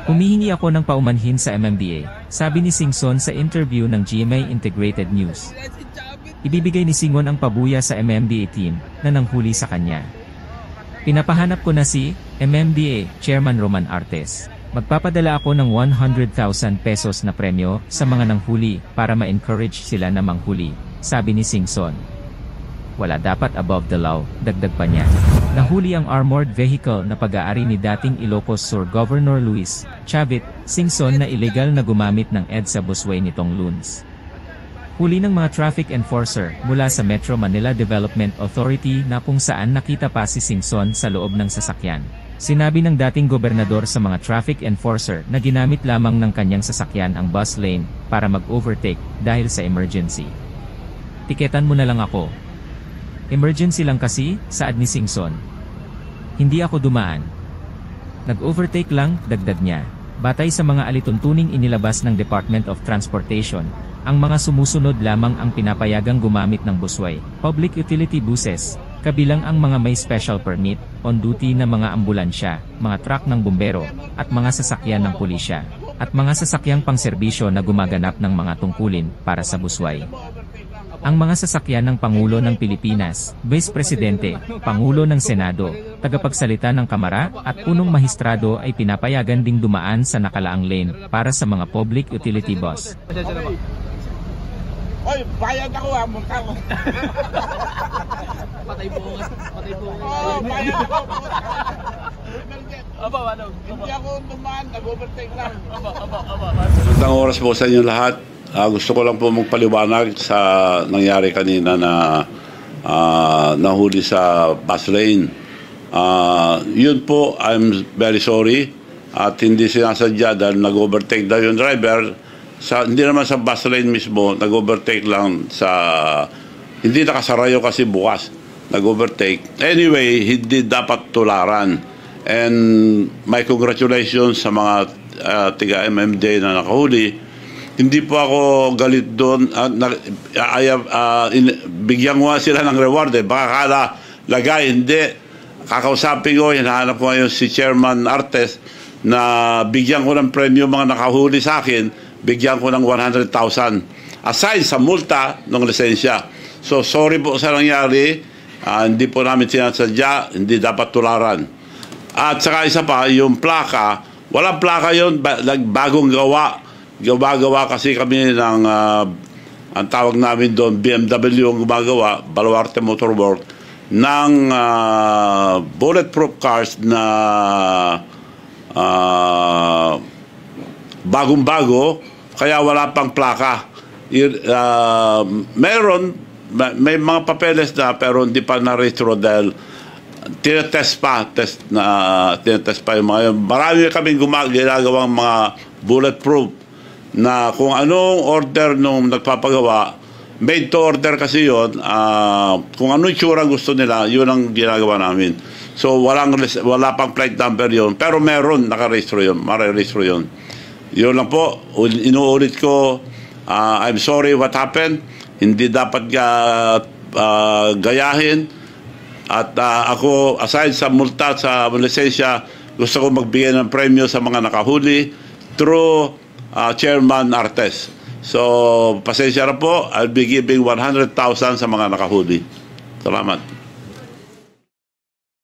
Humihingi ako ng paumanhin sa MMDA, sabi ni Singson sa interview ng GMA Integrated News. Ibibigay ni Singon ang pabuya sa MMDA team na nanghuli sa kanya. Pinapahanap ko na si MMDA Chairman Roman Artes. Magpapadala ako ng 100,000 pesos na premyo sa mga nanghuli para ma-encourage sila na manghuli, sabi ni Singson. Wala dapat above the law, dagdag pa niya. Nahuli ang armored vehicle na pag-aari ni dating Ilocos Sur Governor Luis Chavit Singson na illegal na gumamit ng EDSA busway nitong Lunes. Huli ng mga traffic enforcer mula sa Metro Manila Development Authority na kung saan nakita pa si Singson sa loob ng sasakyan. Sinabi ng dating gobernador sa mga traffic enforcer na ginamit lamang ng kanyang sasakyan ang bus lane para mag-overtake dahil sa emergency. Tiketan mo na lang ako. Emergency lang kasi, saad ni Singson. Hindi ako dumaan. Nag-overtake lang, dagdag niya. Batay sa mga alituntuning inilabas ng Department of Transportation, ang mga sumusunod lamang ang pinapayagang gumamit ng busway, public utility buses, kabilang ang mga may special permit, on-duty na mga ambulansya, mga truck ng bumbero, at mga sasakyan ng pulisya, at mga sasakyang pangserbisyo na gumaganap ng mga tungkulin para sa busway. Ang mga sasakyan ng Pangulo ng Pilipinas, Vice Presidente, Pangulo ng Senado, tagapagsalita ng Kamara, at punong mahistrado ay pinapayagan ding dumaan sa nakalaang lane para sa mga public utility bus. Oy, bayad ako ha, mukha ko. Patay po nga. Patay po nga. Oo, bayad ako. Aba, ano? Hindi ako dumaan, nag-overtake lang. Aba. Magandang oras po sa inyo lahat. Gusto ko lang po magpaliwanag sa nangyari kanina na nahuli sa bus lane. Yun po, I'm very sorry. At hindi sinasadya dahil nag-overtake daw yung driver. Hindi naman sa bus lane mismo, nag-overtake lang sa... Hindi nakasarayo kasi bukas. Nag-overtake. Anyway, hindi dapat tularan. And my congratulations sa mga tiga-MMDA na nakahuli. Hindi po ako galit doon. Bigyan ko sila ng reward. Baka kala lagay, hindi. Kakausapin ko, hinahanap ko ngayon si Chairman Artes na bigyan ko ng premyo mga nakahuli sa akin, bigyan ko ng 100,000. Aside sa multa ng lisensya. So, sorry po sa nangyari. Hindi po namin sinasadya, hindi dapat tularan. At saka isa pa, yung plaka, walang plaka yun, bagong gawa. Gumagawa kasi kami ng, ang tawag namin doon, BMW ang gumagawa, Baluarte Motor Works, ng bulletproof cars na bagong-bago, kaya wala pang plaka. May mga papeles na pero hindi pa na-retro dahil tinetest pa yung mga yun. Marami kaming ginagawang mga bulletproof na kung anong order nung nagpapagawa, made to order kasi yun, kung anong itsura gusto nila, yun ang ginagawa namin. So wala pang plate number yun, pero meron, nakarehistro yun, marerehistro yun. Yun lang po, inuulit ko, I'm sorry what happened, hindi dapat gayahin, at ako, aside sa multa sa lisensya, gusto ko magbigay ng premyo sa mga nakahuli through Chairman Artes. So, pasensya na po. I'll be giving 100,000 sa mga nakahuli. Salamat.